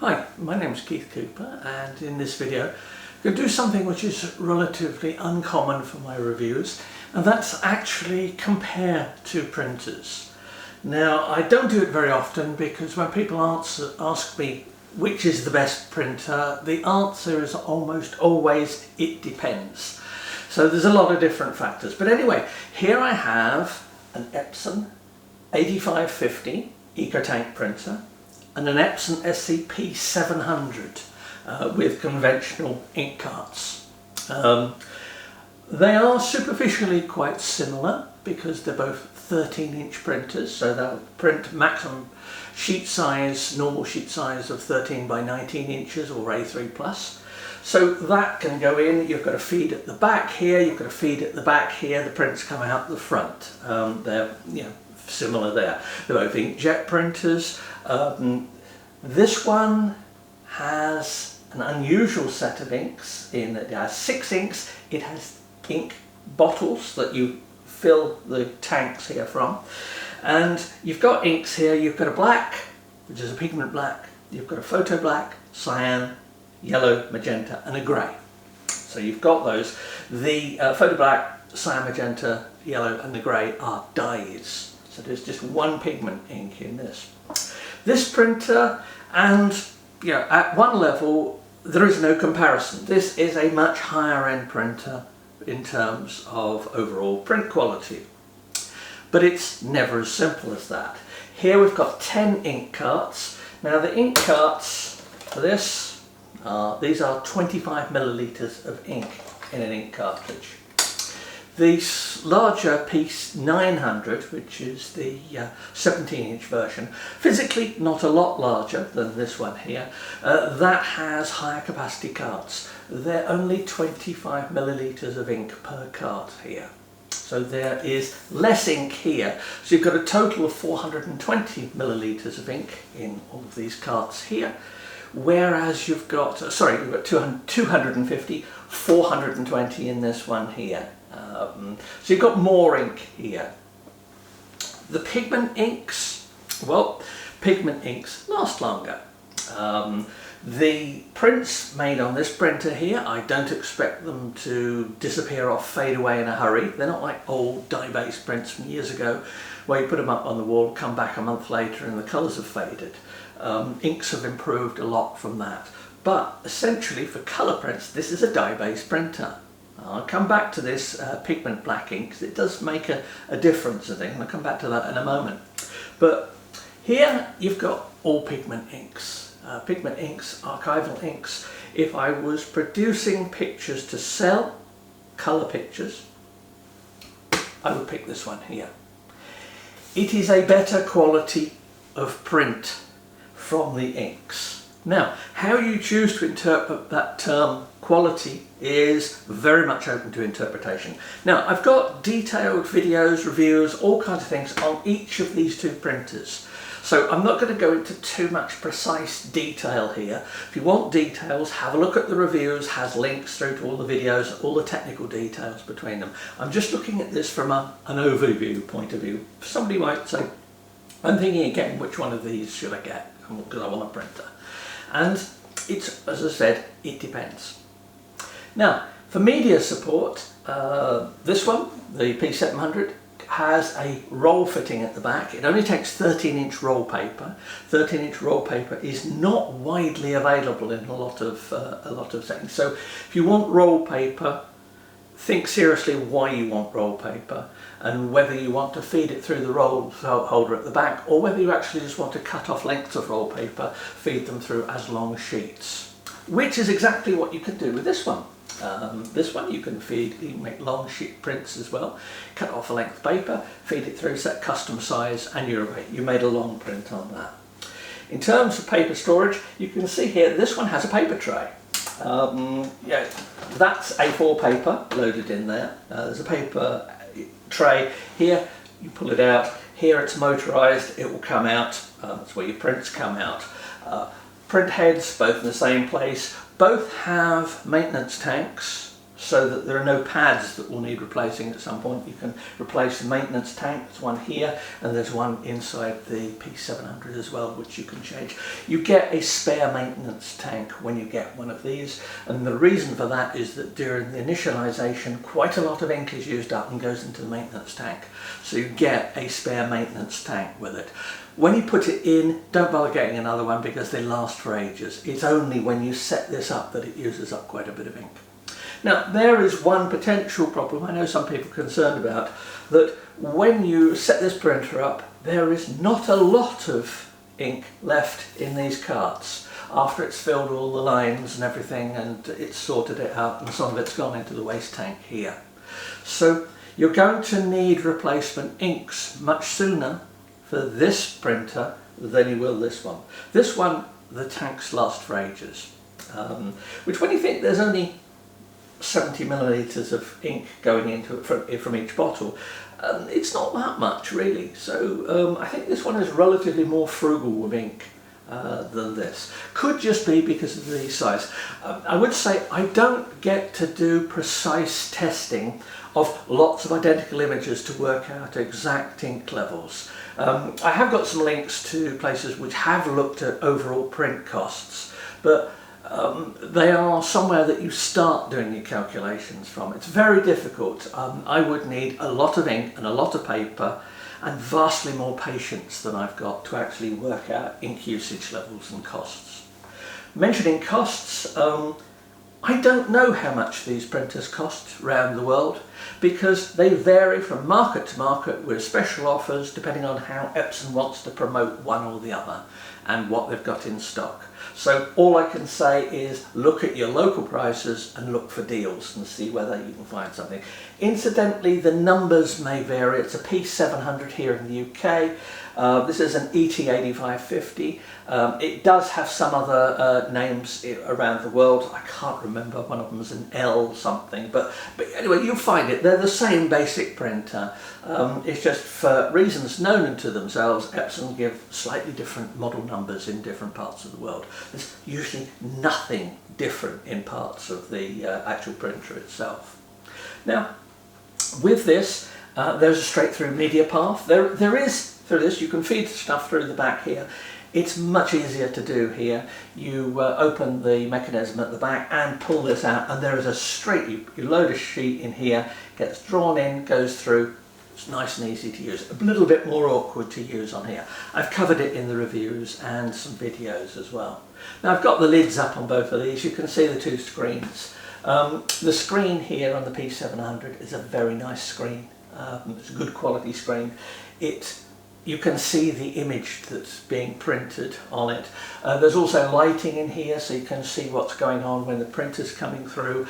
Hi, my name is Keith Cooper, and in this video I'm going to do something which is relatively uncommon for my reviews, and that's actually compare two printers. Now, I don't do it very often because when people ask me which is the best printer, the answer is almost always it depends. So there's a lot of different factors. But anyway, here I have an Epson 8550 EcoTank printer and an Epson SC-P700 with conventional ink carts. They are superficially quite similar because they're both 13-inch printers, so they'll print maximum sheet size, normal sheet size of 13 by 19 inches or A3+. So that can go in. You've got a feed at the back here, you've got a feed at the back here, the prints come out the front. They're similar there. They're both inkjet printers. This one has an unusual set of inks in that it has 6 inks. It has ink bottles that you fill the tanks here from, and you've got inks here. You've got a black, which is a pigment black, you've got a photo black, cyan, yellow, magenta and a grey. So you've got those. The photo black, cyan, magenta, yellow and the grey are dyes. So there's just one pigment ink in this. This printer, and at one level there is no comparison. This is a much higher end printer in terms of overall print quality. But it's never as simple as that. Here we've got 10 ink carts. Now the ink carts for this, these are 25 millilitres of ink in an ink cartridge. The larger P900, which is the 17-inch version, physically not a lot larger than this one here, that has higher capacity carts. They're only 25 millilitres of ink per cart here. So there is less ink here. So you've got a total of 420 millilitres of ink in all of these carts here. Whereas you've got, you've got 250, 420 in this one here. So you've got more ink here. The pigment inks, well, pigment inks last longer. The prints made on this printer here, I don't expect them to disappear or fade away in a hurry. They're not like old dye-based prints from years ago where you put them up on the wall, come back a month later and the colours have faded. Inks have improved a lot from that. But essentially for colour prints, this is a dye-based printer. I'll come back to this pigment black ink because it does make a difference, I think, and I'll come back to that in a moment. But here you've got all pigment inks. Pigment inks, archival inks. If I was producing pictures to sell, colour pictures, I would pick this one here. It is a better quality of print from the inks. Now, how you choose to interpret that term quality is very much open to interpretation. Now, I've got detailed videos, reviews, all kinds of things on each of these two printers. So I'm not going to go into too much precise detail here. If you want details, have a look at the reviews, has links through to all the videos, all the technical details between them. I'm just looking at this from an overview point of view. Somebody might say, I'm thinking again, which one of these should I get? Because I want a printer. And it's, as I said, it depends. Now, for media support, this one, the P700, has a roll fitting at the back. It only takes 13-inch roll paper. 13-inch roll paper is not widely available in a lot of settings. So if you want roll paper, think seriously why you want roll paper and whether you want to feed it through the roll holder at the back or whether you actually just want to cut off lengths of roll paper, feed them through as long sheets, which is exactly what you can do with this one. This one you can make long sheet prints as well, cut off a length of paper, feed it through, set custom size, and you made a long print on that. In terms of paper storage, you can see here this one has a paper tray. That's A4 paper loaded in there. There's a paper tray here, you pull it out, here it's motorized, it will come out, that's where your prints come out. Print heads, both in the same place, both have maintenance tanks so that there are no pads that will need replacing at some point. You can replace the maintenance tank. There's one here, and there's one inside the P700 as well, which you can change. You get a spare maintenance tank when you get one of these, and the reason for that is that during the initialization quite a lot of ink is used up and goes into the maintenance tank, so you get a spare maintenance tank with it. When you put it in, don't bother getting another one because they last for ages. It's only when you set this up that it uses up quite a bit of ink. Now, there is one potential problem I know some people are concerned about, that when you set this printer up, there is not a lot of ink left in these carts after it's filled all the lines and everything and it's sorted it out, and some of it's gone into the waste tank here. So you're going to need replacement inks much sooner for this printer than you will this one. This one, the tanks last for ages, which when you think there's only 70 millilitres of ink going into it from each bottle, it's not that much really. So I think this one is relatively more frugal with ink than this. Could just be because of the size. I would say I don't get to do precise testing of lots of identical images to work out exact ink levels. I have got some links to places which have looked at overall print costs, but they are somewhere that you start doing your calculations from. It's very difficult. I would need a lot of ink and a lot of paper and vastly more patience than I've got to actually work out ink usage levels and costs. Mentioning costs, I don't know how much these printers cost around the world because they vary from market to market with special offers depending on how Epson wants to promote one or the other and what they've got in stock. So all I can say is look at your local prices and look for deals and see whether you can find something. Incidentally, the numbers may vary. It's a P700 here in the UK. This is an ET-8550. It does have some other names around the world. I can't remember. One of them is an L something. But anyway, you'll find it. They're the same basic printer. It's just for reasons known to themselves, Epson give slightly different model numbers in different parts of the world. There's usually nothing different in parts of the actual printer itself. Now, with this, there's a straight through media path. There is, through this, you can feed stuff through the back here. It's much easier to do here. You open the mechanism at the back and pull this out, and there is a straight, you load a sheet in here, gets drawn in, goes through. It's nice and easy to use. A little bit more awkward to use on here. I've covered it in the reviews and some videos as well. Now I've got the lids up on both of these. You can see the two screens. The screen here on the P700 is a very nice screen. It's a good quality screen. You can see the image that's being printed on it. There's also lighting in here so you can see what's going on when the printer's coming through.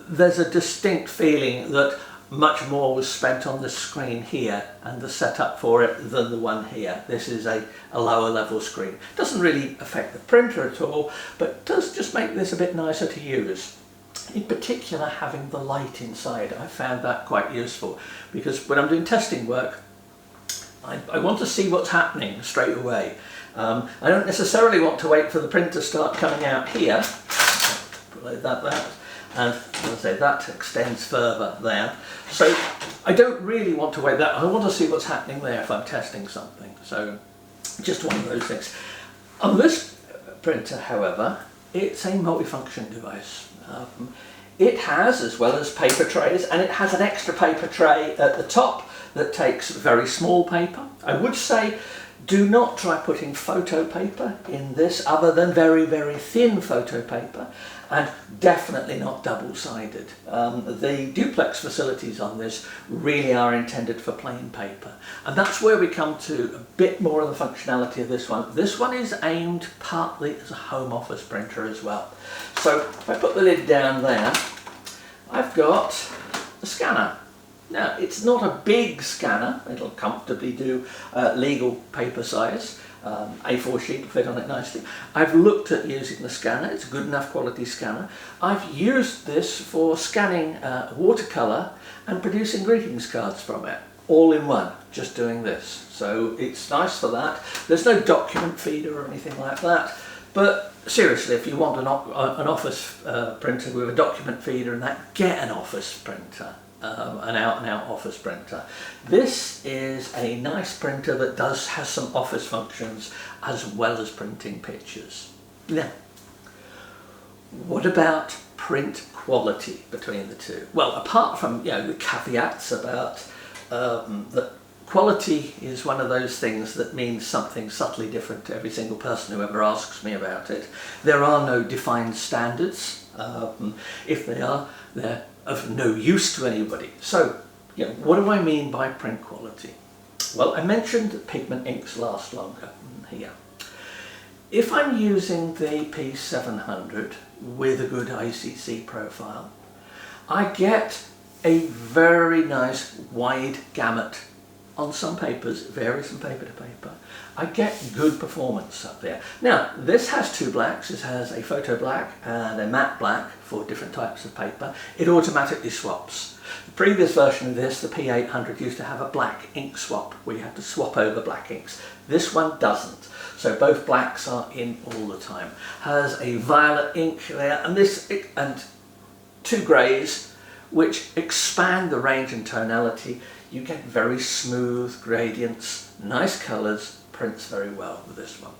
There's a distinct feeling that much more was spent on the screen here and the setup for it than the one here. This is a lower level screen. It doesn't really affect the printer at all, but does just make this a bit nicer to use. In particular, having the light inside, I found that quite useful because when I'm doing testing work, I want to see what's happening straight away. I don't necessarily want to wait for the print to start coming out here. Like that. And as I say, that extends further there. So I don't really want to wait that. I want to see what's happening there if I'm testing something. So just one of those things. On this printer, however, it's a multifunction device. It has, as well as paper trays, and it has an extra paper tray at the top that takes very small paper. I would say do not try putting photo paper in this other than very, very thin photo paper, and definitely not double-sided. The duplex facilities on this really are intended for plain paper, and that's where we come to a bit more of the functionality of this one. This one is aimed partly as a home office printer as well. So if I put the lid down there, I've got a scanner. Now, it's not a big scanner. It'll comfortably do legal paper size. A4 sheet will fit on it nicely. I've looked at using the scanner. It's a good enough quality scanner. I've used this for scanning watercolour and producing greetings cards from it. All in one, just doing this. So it's nice for that. There's no document feeder or anything like that. But seriously, if you want an office printer with a document feeder and that, get an office printer, an out-and-out office printer. This is a nice printer that has some office functions as well as printing pictures. Now, what about print quality between the two? Well, apart from the caveats about that quality is one of those things that means something subtly different to every single person who ever asks me about it. There are no defined standards. If they are, they're of no use to anybody. So, what do I mean by print quality? Well, I mentioned that pigment inks last longer here. If I'm using the P700 with a good ICC profile, I get a very nice wide gamut on some papers. It varies from paper to paper. I get good performance up there. Now, this has two blacks. It has a photo black and a matte black for different types of paper. It automatically swaps. The previous version of this, the P800, used to have a black ink swap where you had to swap over black inks. This one doesn't. So both blacks are in all the time. Has a violet ink there and two greys, which expand the range and tonality. You get very smooth gradients, nice colours, prints very well with this one.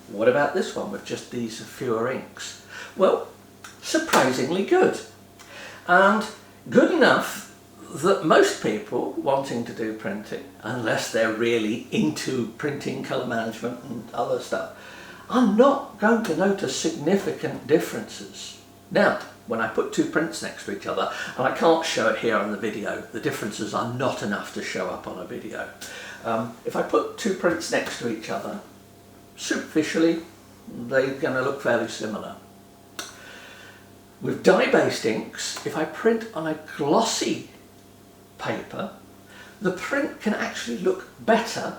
What about this one with just these fewer inks? Well, surprisingly good. And good enough that most people wanting to do printing, unless they're really into printing, colour management and other stuff, are not going to notice significant differences. Now, when I put two prints next to each other, and I can't show it here on the video, the differences are not enough to show up on a video. If I put two prints next to each other, superficially, they're going to look fairly similar. With dye-based inks, if I print on a glossy paper, the print can actually look better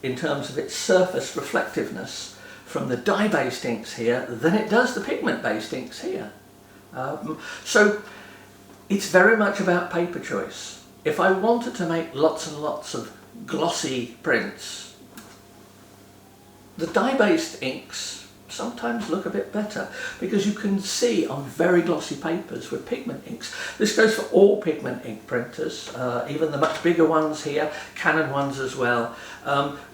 in terms of its surface reflectiveness from the dye-based inks here than it does the pigment-based inks here. So it's very much about paper choice. If I wanted to make lots and lots of glossy prints, the dye-based inks sometimes look a bit better because you can see on very glossy papers with pigment inks. This goes for all pigment ink printers, even the much bigger ones here, Canon ones as well.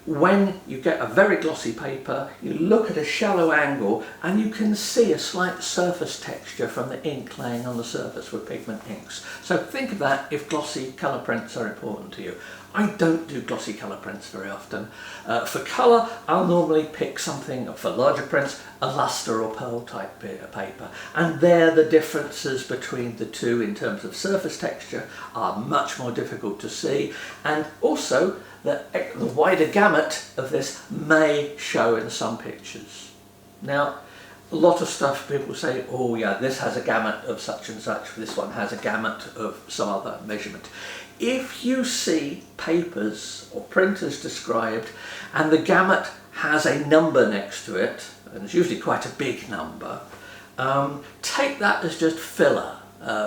When you get a very glossy paper, you look at a shallow angle and you can see a slight surface texture from the ink laying on the surface with pigment inks. So think of that if glossy colour prints are important to you. I don't do glossy colour prints very often. For colour, I'll normally pick something, for larger prints, a luster or pearl type paper. And there the differences between the two in terms of surface texture are much more difficult to see. And also, the wider gamut of this may show in some pictures. Now, a lot of stuff people say, oh yeah, this has a gamut of such and such, this one has a gamut of some other measurement. If you see papers or printers described and the gamut has a number next to it, and it's usually quite a big number, take that as just filler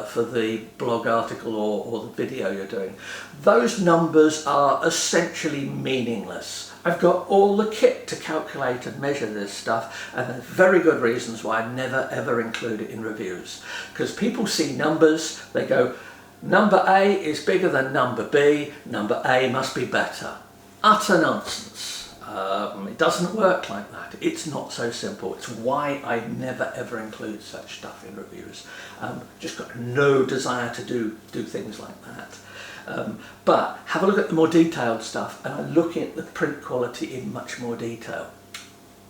for the blog article or the video you're doing. Those numbers are essentially meaningless. I've got all the kit to calculate and measure this stuff, and there's very good reasons why I never ever include it in reviews. Because people see numbers, they go, number A is bigger than number B, number A must be better. Utter nonsense. It doesn't work like that. It's not so simple. It's why I never ever include such stuff in reviews. Just got no desire to do things like that. But have a look at the more detailed stuff and I'm looking at the print quality in much more detail.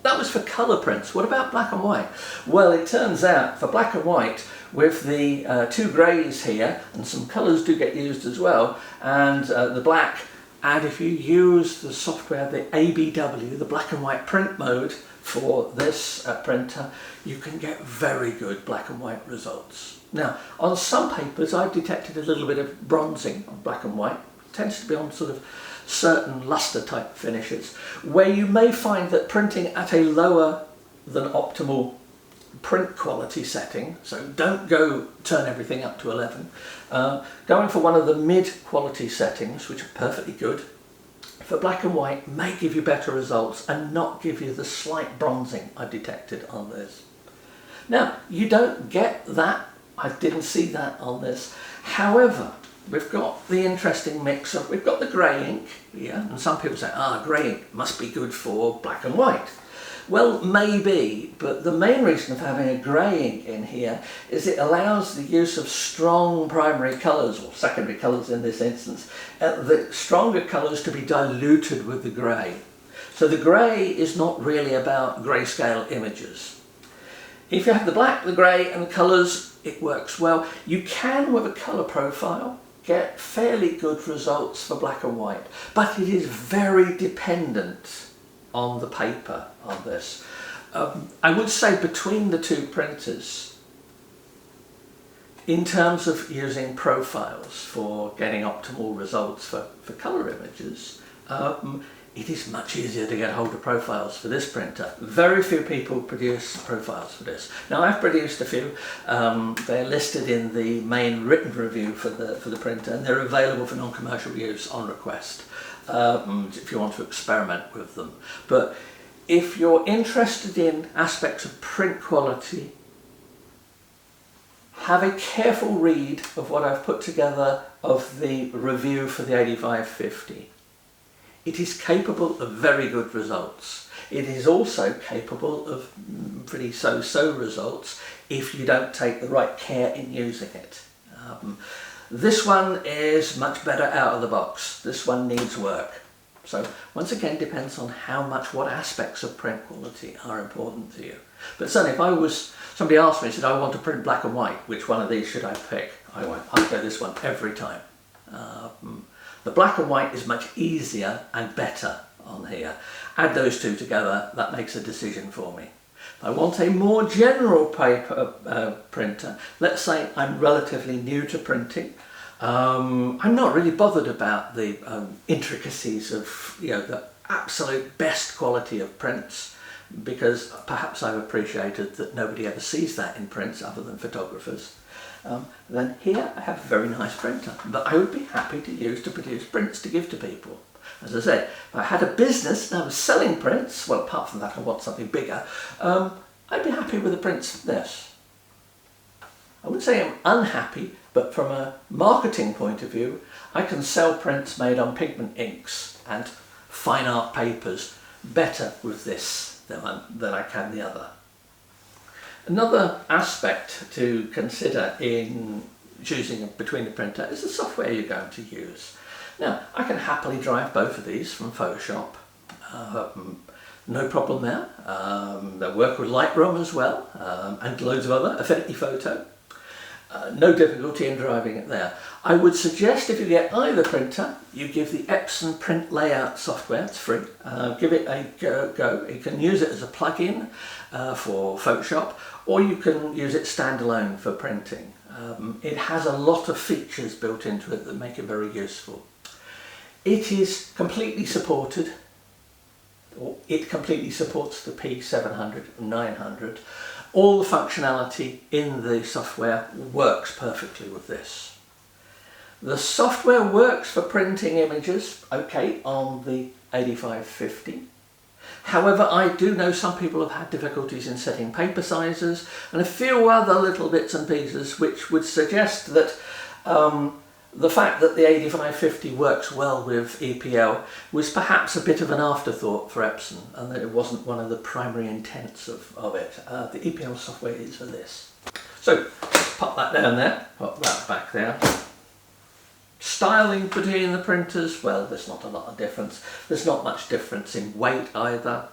That was for colour prints. What about black and white? Well, it turns out for black and white, with the two greys here, and some colours do get used as well, and the black, and if you use the software, the ABW, the black and white print mode for this printer, you can get very good black and white results. Now, on some papers I've detected a little bit of bronzing on black and white. It tends to be on sort of certain luster type finishes, where you may find that printing at a lower than optimal print quality setting, so don't turn everything up to 11, going for one of the mid quality settings, which are perfectly good for black and white may give you better results and not give you the slight bronzing I detected on this. Now, you don't get that. I didn't see that on this. However, we've got the interesting mix of, we've got the grey ink here, and some people say, grey ink must be good for black and white. Well, maybe, but the main reason of having a grey ink in here is it allows the use of strong primary colours, or secondary colours in this instance, the stronger colours to be diluted with the grey. So the grey is not really about greyscale images. If you have the black, the grey and the colours, it works well. You can, with a colour profile, get fairly good results for black and white, but it is very dependent on the paper on this. I would say between the two printers, in terms of using profiles for getting optimal results for colour images, it is much easier to get hold of profiles for this printer. Very few people produce profiles for this. Now, I've produced a few. They're listed in the main written review for the printer, and they're available for non-commercial use on request if you want to experiment with them. But if you're interested in aspects of print quality, have a careful read of what I've put together of the review for the 8550. It is capable of very good results. It is also capable of pretty so-so results if you don't take the right care in using it. This one is much better out of the box. This one needs work. So once again, depends on what aspects of print quality are important to you. But certainly if somebody asked me, said, I want to print black and white, which one of these should I pick? I'd go this one every time. The black and white is much easier and better on here. Add those two together, that makes a decision for me. If I want a more general paper printer, let's say I'm relatively new to printing, I'm not really bothered about the intricacies of the absolute best quality of prints, because perhaps I've appreciated that nobody ever sees that in prints other than photographers. Then here I have a very nice printer that I would be happy to use to produce prints to give to people. As I said, if I had a business and I was selling prints, well, apart from that I want something bigger, I'd be happy with the prints of this. I wouldn't say I'm unhappy, but from a marketing point of view, I can sell prints made on Pigment inks and fine art papers better with this than I can the other. Another aspect to consider in choosing between the printer is the software you're going to use. Now, I can happily drive both of these from Photoshop. No problem there. They work with Lightroom as well, and loads of other Affinity Photo. No difficulty in driving it there. I would suggest if you get either printer, you give the Epson Print Layout software, it's free. Give it a go. You can use it as a plug-in for Photoshop, or you can use it standalone for printing. It has a lot of features built into it that make it very useful. It is completely supported, or it completely supports the P700 and 900. All the functionality in the software works perfectly with this. The software works for printing images, okay, on the 8550. However, I do know some people have had difficulties in setting paper sizes and a few other little bits and pieces which would suggest that the fact that the 8550 works well with EPL was perhaps a bit of an afterthought for Epson, and that it wasn't one of the primary intents of it. The EPL software is for this. So pop that down there, pop that back there. Styling between the printers, well, there's not a lot of difference. There's not much difference in weight either.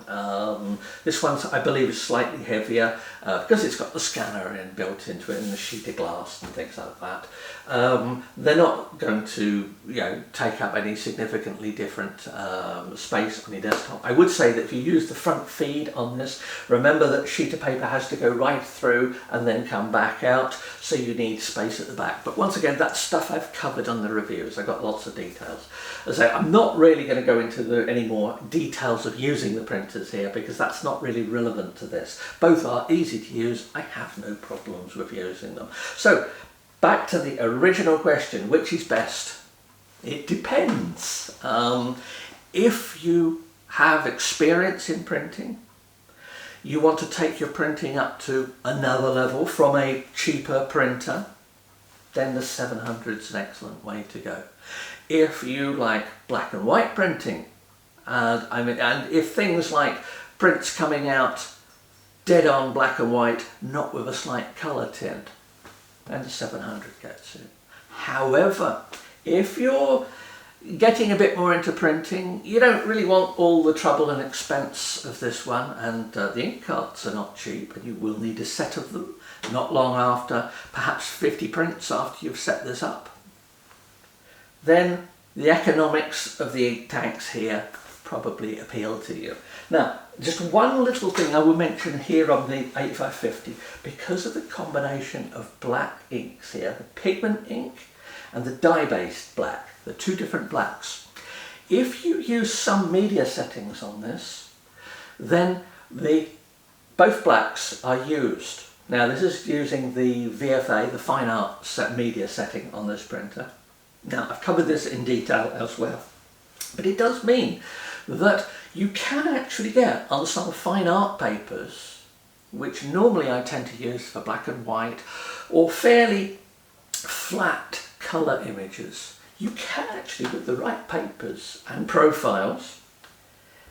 This one, I believe, is slightly heavier because it's got the scanner built into it and the sheet of glass and things like that. They're not going to, take up any significantly different space on your desktop. I would say that if you use the front feed on this, remember that sheet of paper has to go right through and then come back out, so you need space at the back. But once again, that's stuff I've covered on the reviews. I've got lots of details. As I say, I'm not really going to go into any more details of using the printers here because that's not really relevant to this. Both are easy to use. I have no problems with using them. So back to the original question, which is best? It depends. If you have experience in printing, you want to take your printing up to another level from a cheaper printer, then the 700 is an excellent way to go. If you like black and white printing, and if things like prints coming out dead on black and white, not with a slight colour tint, then the 700 gets it. However, if you're getting a bit more into printing, you don't really want all the trouble and expense of this one, and the ink carts are not cheap, and you will need a set of them not long after, perhaps 50 prints after you've set this up. Then the economics of the ink tanks here probably appeal to you. Now, just one little thing I will mention here on the 8550, because of the combination of black inks here, the pigment ink and the dye-based black, the two different blacks. If you use some media settings on this, then both blacks are used. Now this is using the VFA, the Fine Art media setting on this printer. Now I've covered this in detail elsewhere, but it does mean that you can actually get on some fine art papers, which normally I tend to use for black and white or fairly flat colour images, you can actually, with the right papers and profiles,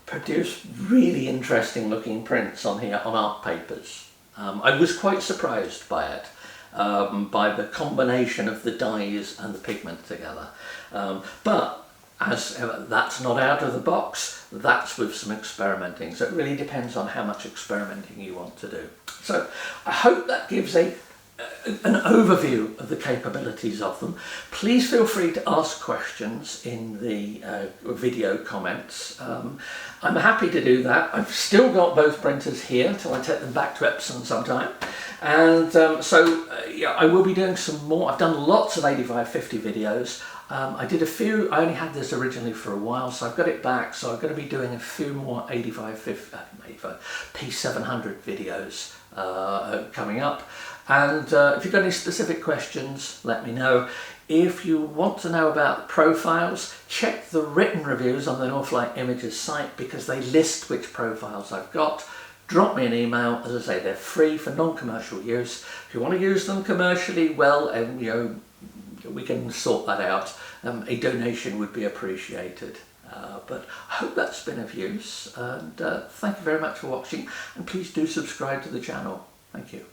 produce really interesting looking prints on here on art papers. I was quite surprised by it, by the combination of the dyes and the pigment together. But as ever, that's not out of the box, that's with some experimenting. So it really depends on how much experimenting you want to do. So I hope that gives an overview of the capabilities of them. Please feel free to ask questions in the video comments. I'm happy to do that. I've still got both printers here till I take them back to Epson sometime. And yeah, I will be doing some more. I've done lots of 8550 videos. I did a few, I only had this originally for a while, so I've got it back, so I'm going to be doing a few more 8550 P700 videos coming up. And if you've got any specific questions, let me know. If you want to know about profiles, check the written reviews on the Northlight Images site, because they list which profiles I've got. Drop me an email. As I say, they're free for non-commercial use. If you want to use them commercially, well, you know, we can sort that out. A donation would be appreciated. But I hope that's been of use, and thank you very much for watching, and please do subscribe to the channel. Thank you.